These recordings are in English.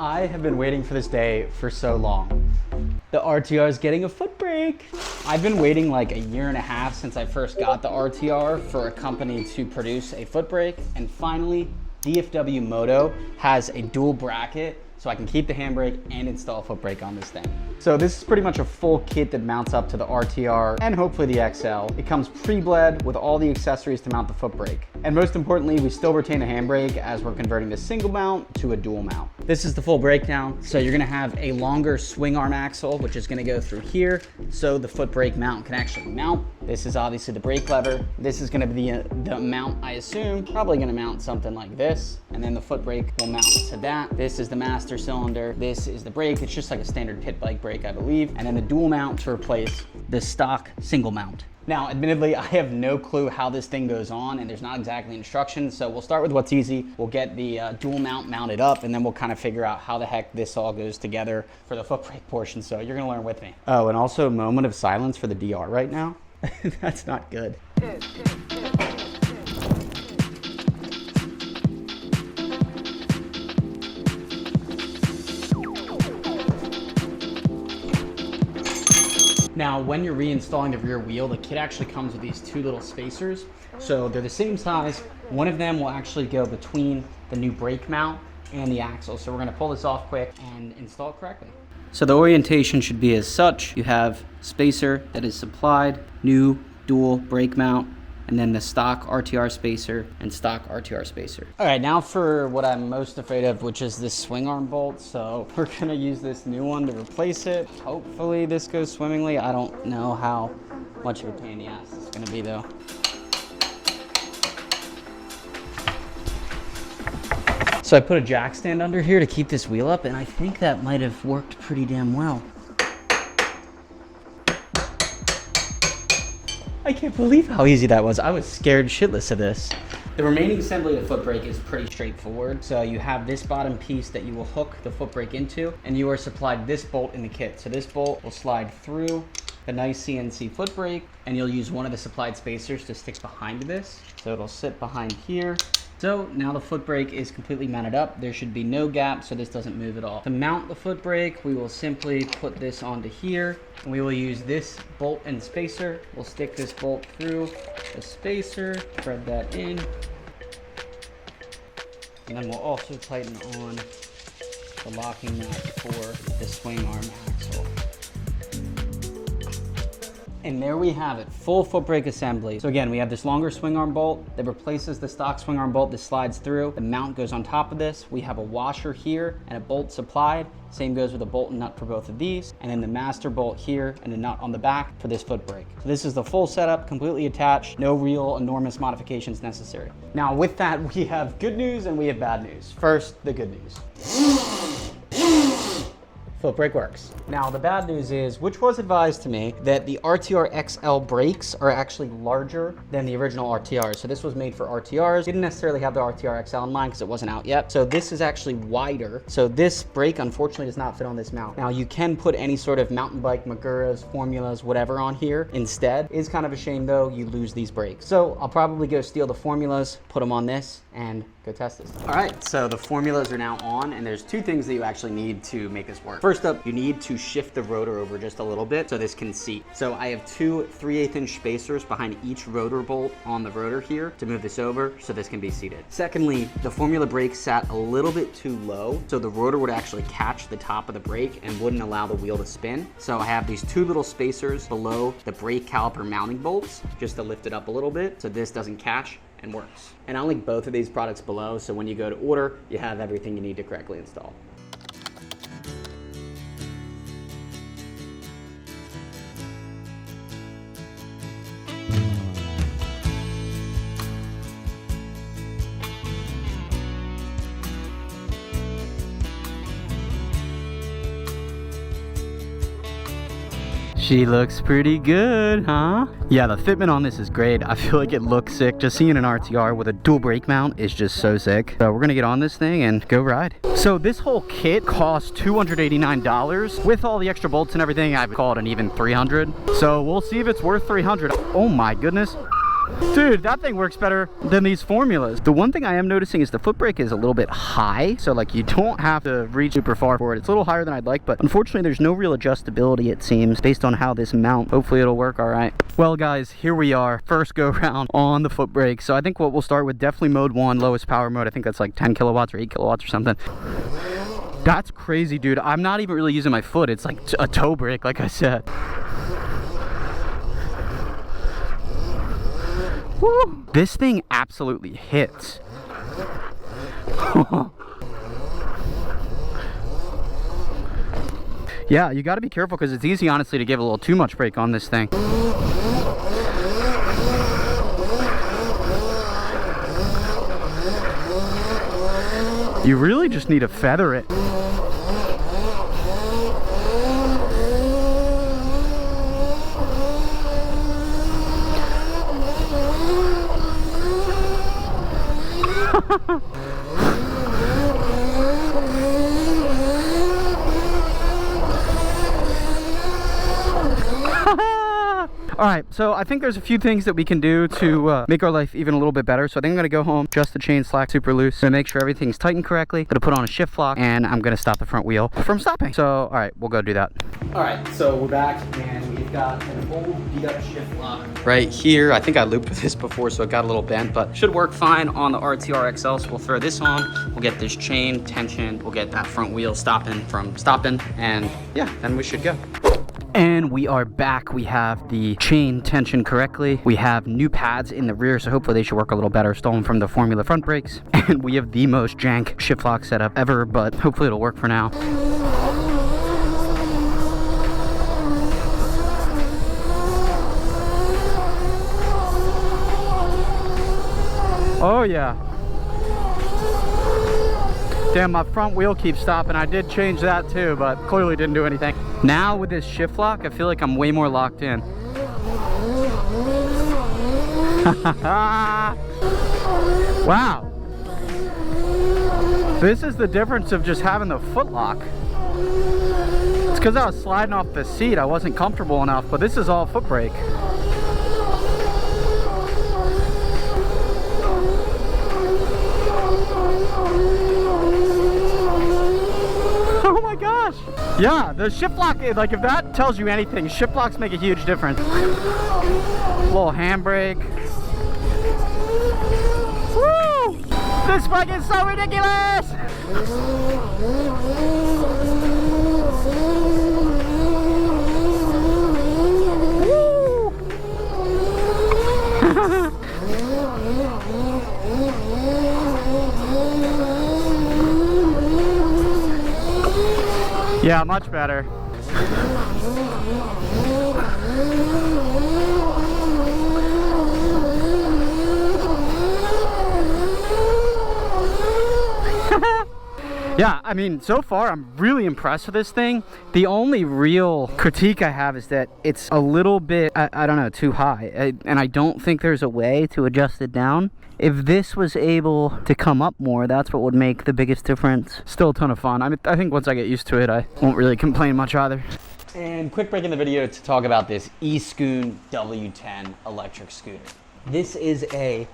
I have been waiting for this day for so long. The RTR is getting a foot brake. I've been waiting like a year and a half since I first got the RTR for a company to produce a foot brake, and finally DFW Moto has a dual bracket so I can keep the handbrake and install a foot brake on this thing. So this is pretty much a full kit that mounts up to the RTR and hopefully the XL. It comes pre-bled with all the accessories to mount the foot brake. And most importantly, we still retain a handbrake as we're converting the single mount to a dual mount. This is the full breakdown. So you're gonna have a longer swing arm axle, which is gonna go through here so the foot brake mount can actually mount. This is obviously the brake lever. This is gonna be the mount, I assume, probably gonna mount something like this. And then the foot brake will mount to that. This is the master cylinder. This is the brake. It's just like a standard pit bike brake, I believe. And then the dual mount to replace the stock single mount. Now, admittedly, I have no clue how this thing goes on, and there's not exactly instructions, so we'll start with what's easy. We'll get the dual mount mounted up, and then we'll kind of figure out how the heck this all goes together for the foot brake portion, so you're gonna learn with me. Oh, and also a moment of silence for the DR right now. That's not good. Now, when you're reinstalling the rear wheel, the kit actually comes with these two little spacers. So they're the same size. One of them will actually go between the new brake mount and the axle. So we're gonna pull this off quick and install it correctly. So the orientation should be as such. You have spacer that is supplied, new dual brake mount, and then the stock RTR spacer and stock RTR spacer. All right, now for what I'm most afraid of, which is this swing arm bolt. So we're gonna use this new one to replace it. Hopefully this goes swimmingly. I don't know how much of a pain in the ass it's gonna be though. So I put a jack stand under here to keep this wheel up, and I think that might have worked pretty damn well. I can't believe how easy that was. I was scared shitless of this. The remaining assembly of the foot brake is pretty straightforward. So you have this bottom piece that you will hook the foot brake into, and you are supplied this bolt in the kit. So this bolt will slide through the nice CNC foot brake, and you'll use one of the supplied spacers to stick behind this. So it'll sit behind here. So now the foot brake is completely mounted up. There should be no gap, so this doesn't move at all. To mount the foot brake, we will simply put this onto here, and we will use this bolt and spacer. We'll stick this bolt through the spacer, thread that in, and then we'll also tighten on the locking nut for the swing arm axle. And there we have it, full foot brake assembly. So again, we have this longer swing arm bolt that replaces the stock swing arm bolt that slides through. The mount goes on top of this. We have a washer here and a bolt supplied. Same goes with a bolt and nut for both of these. And then the master bolt here and a nut on the back for this foot brake. So this is the full setup, completely attached, no real enormous modifications necessary. Now with that, we have good news and we have bad news. First, the good news. Foot brake works. Now the bad news is, which was advised to me, that the RTR XL brakes are actually larger than the original RTR. So this was made for RTRs. Didn't necessarily have the RTR XL in mind because it wasn't out yet. So this is actually wider. So this brake unfortunately does not fit on this mount. Now you can put any sort of mountain bike, Maguras, formulas, whatever on here instead. It is kind of a shame though, you lose these brakes. So I'll probably go steal the formulas, put them on this, and go test this. All right, so the formulas are now on, and there's two things that you actually need to make this work. First up, you need to shift the rotor over just a little bit so this can seat. So I have two 3/8 inch spacers behind each rotor bolt on the rotor here to move this over so this can be seated. Secondly, the formula brake sat a little bit too low, so the rotor would actually catch the top of the brake and wouldn't allow the wheel to spin. So I have these two little spacers below the brake caliper mounting bolts just to lift it up a little bit so this doesn't catch and works. And I'll link both of these products below, so when you go to order, you have everything you need to correctly install. She looks pretty good, huh? Yeah, the fitment on this is great. I feel like it looks sick. Just seeing an RTR with a dual brake mount is just so sick. So we're gonna get on this thing and go ride. So this whole kit costs $289. With all the extra bolts and everything, I'd call it an even $300. So we'll see if it's worth $300. Oh my goodness. Dude, that thing works better than these formulas. The one thing I am noticing is the foot brake is a little bit high, so like you don't have to reach super far for it. It's a little higher than I'd like, but unfortunately there's no real adjustability, it seems, based on how this mount. Hopefully it'll work all right. Well guys, here we are, first go round on the foot brake. So I think what we'll start with, definitely mode 1, lowest power mode. I think that's like 10 kilowatts or 8 kilowatts or something. That's crazy, dude. I'm not even really using my foot. It's like a toe brake, like I said. Woo. This thing absolutely hits. Yeah, you got to be careful because it's easy, honestly, to give a little too much brake on this thing. You really just need to feather it. All right, so I think there's a few things that we can do to make our life even a little bit better. So I think I'm gonna go home, adjust the chain slack super loose, gonna make sure everything's tightened correctly, gonna put on a shift lock, and I'm gonna stop the front wheel from stopping. So, all right, we'll go do that. All right, so we're back, and we've got an old beat up shift lock right here. I think I looped this before, so it got a little bent, but should work fine on the RTR XL. So we'll throw this on, we'll get this chain tension, we'll get that front wheel stopping from stopping, and yeah, then we should go. And we are back. We have the chain tension correctly. We have new pads in the rear, so hopefully they should work a little better, stolen from the Formula front brakes. And we have the most jank shift lock setup ever, but hopefully it'll work for now. Oh yeah. Damn, my front wheel keeps stopping. I did change that too, but clearly didn't do anything. Now with this shift lock, I feel like I'm way more locked in. Wow. This is the difference of just having the foot lock. It's because I was sliding off the seat. I wasn't comfortable enough, but this is all foot brake. Oh my gosh. Yeah, the shift lock, like if that tells you anything, shift locks make a huge difference. Little handbrake. Woo! This bike is so ridiculous! Woo! Yeah, much better. Yeah, I mean, so far I'm really impressed with this thing. The only real critique I have is that it's a little bit, I don't know, too high. And I don't think there's a way to adjust it down. If this was able to come up more, that's what would make the biggest difference. Still a ton of fun. I mean, I think once I get used to it, I won't really complain much either. And quick break in the video to talk about this eScoone W10 electric scooter. This is a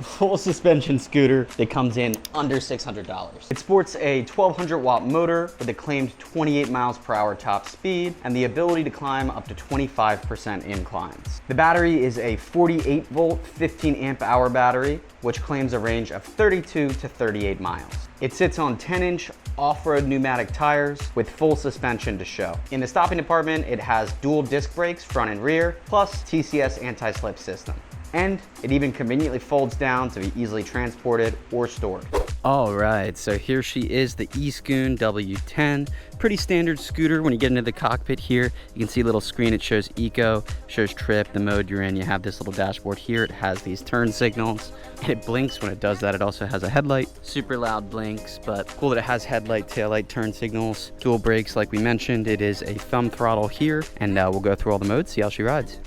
full suspension scooter that comes in under $600. It sports a 1200 watt motor with a claimed 28 miles per hour top speed and the ability to climb up to 25% inclines. The battery is a 48 volt, 15 amp hour battery, which claims a range of 32 to 38 miles. It sits on 10-inch off-road pneumatic tires with full suspension to show. In the stopping department, it has dual disc brakes, front and rear, plus TCS anti-slip system. And it even conveniently folds down to be easily transported or stored. All right, so here she is, the eScoone W10. Pretty standard scooter. When you get into the cockpit here, you can see a little screen. It shows eco, shows trip, the mode you're in. You have this little dashboard here. It has these turn signals. It blinks when it does that. It also has a headlight, super loud blinks, but cool that it has headlight, taillight, turn signals, dual brakes like we mentioned. It is a thumb throttle here, and we'll go through all the modes, see how she rides.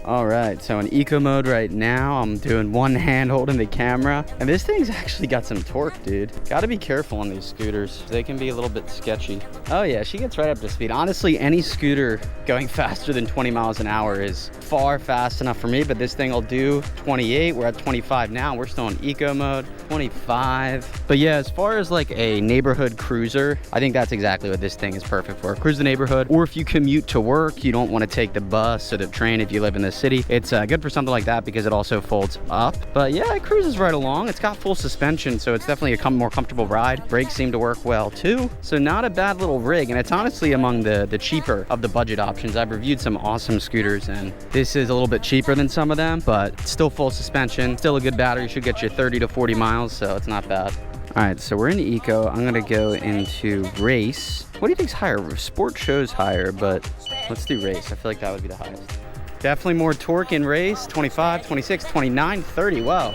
All right, so in eco mode right now, I'm doing one hand holding the camera, and this thing's actually got some torque, dude. Gotta be careful on these scooters. They can be a little bit sketchy. Oh yeah, she gets right up to speed. Honestly, any scooter going faster than 20 miles an hour is far fast enough for me, but this thing will do 28. We're at 25 now. We're still in eco mode, 25. But yeah, as far as like a neighborhood cruiser, I think that's exactly what this thing is perfect for. Cruise the neighborhood, or if you commute to work, you don't want to take the bus or the train if you live in the city. It's good for something like that because it also folds up. But yeah, it cruises right along. It's got full suspension, so it's definitely a more comfortable ride. Brakes seem to work well too. So not a bad little rig, and it's honestly among the cheaper of the budget options. I've reviewed some awesome scooters, and this is a little bit cheaper than some of them, but still full suspension, still a good battery. Should get you 30 to 40 miles, so it's not bad. All right, so we're in eco. I'm gonna go into race. What do you think's higher? Sport shows higher, but let's do race. I feel like that would be the highest. Definitely more torque in race. 25, 26, 29, 30. Wow.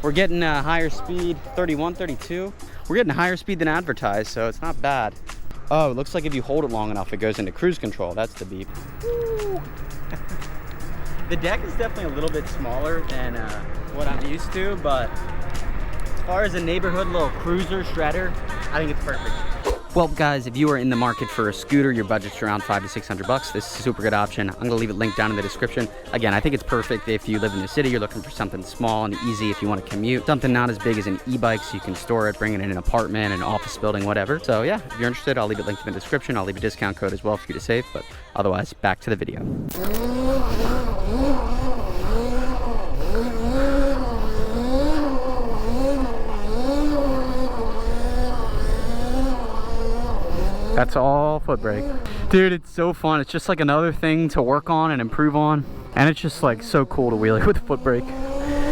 We're getting higher speed, 31, 32. We're getting higher speed than advertised, so it's not bad. Oh, it looks like if you hold it long enough, it goes into cruise control. That's the beep. The deck is definitely a little bit smaller than what I'm used to, but as far as a neighborhood little cruiser shredder, I think it's perfect. Well, guys, if you are in the market for a scooter, your budget's around $500 to $600, this is a super good option. I'm gonna leave it linked down in the description. Again, I think it's perfect if you live in the city, you're looking for something small and easy if you want to commute. Something not as big as an e-bike, so you can store it, bring it in an apartment, an office building, whatever. So yeah, if you're interested, I'll leave it linked in the description. I'll leave a discount code as well for you to save, but otherwise, back to the video. That's all Footbrake. Dude, it's so fun. It's just like another thing to work on and improve on. And it's just like so cool to wheelie with Footbrake.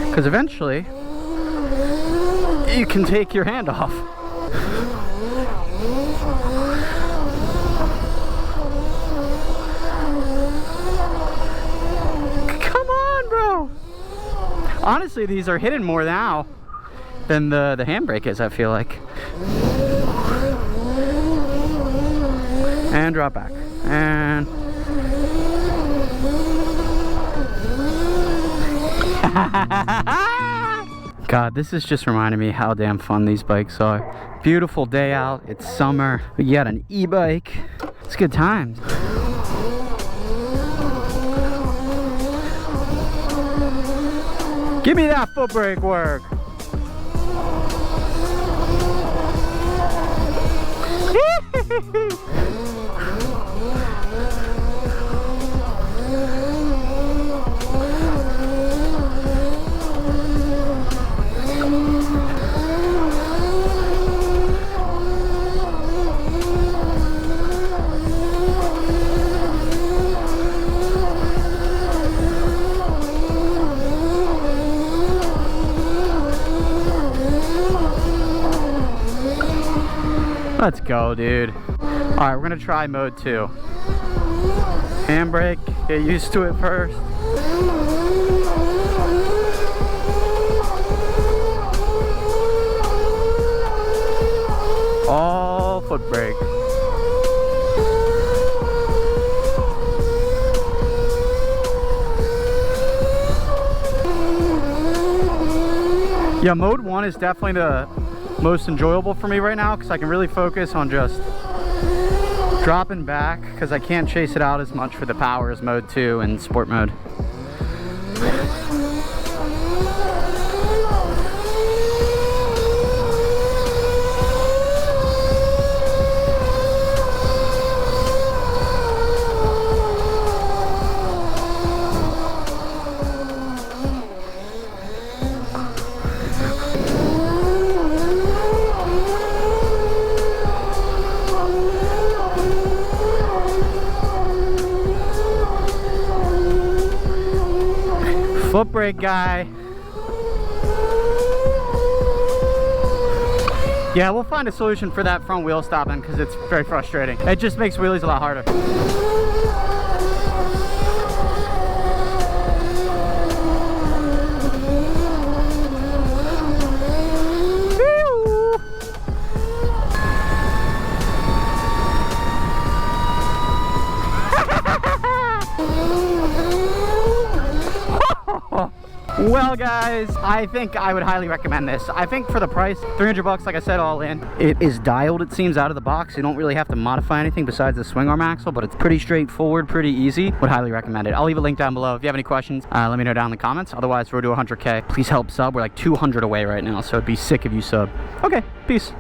Because eventually, you can take your hand off. Come on, bro. Honestly, these are hidden more now than the handbrake is, I feel like. And drop back. And God, this is just reminding me how damn fun these bikes are. Beautiful day out, it's summer. We got an e-bike. It's good times. Give me that Footbrake work. Let's go, dude. All right, we're gonna try mode 2. Handbrake, get used to it first. All Footbrake. Yeah, mode 1 is definitely the most enjoyable for me right now because I can really focus on just dropping back because I can't chase it out as much for the power as mode 2 and sport mode. Footbrake guy. Yeah, we'll find a solution for that front wheel stopping because it's very frustrating. It just makes wheelies a lot harder. Well, guys, I think I would highly recommend this. I think for the price, 300 bucks, like I said, all in. It is dialed, it seems, out of the box. You don't really have to modify anything besides the swing arm axle, but it's pretty straightforward, pretty easy. Would highly recommend it. I'll leave a link down below. If you have any questions, let me know down in the comments. Otherwise, we're to 100K. Please help sub. We're like 200 away right now, so it'd be sick if you sub. Okay, peace.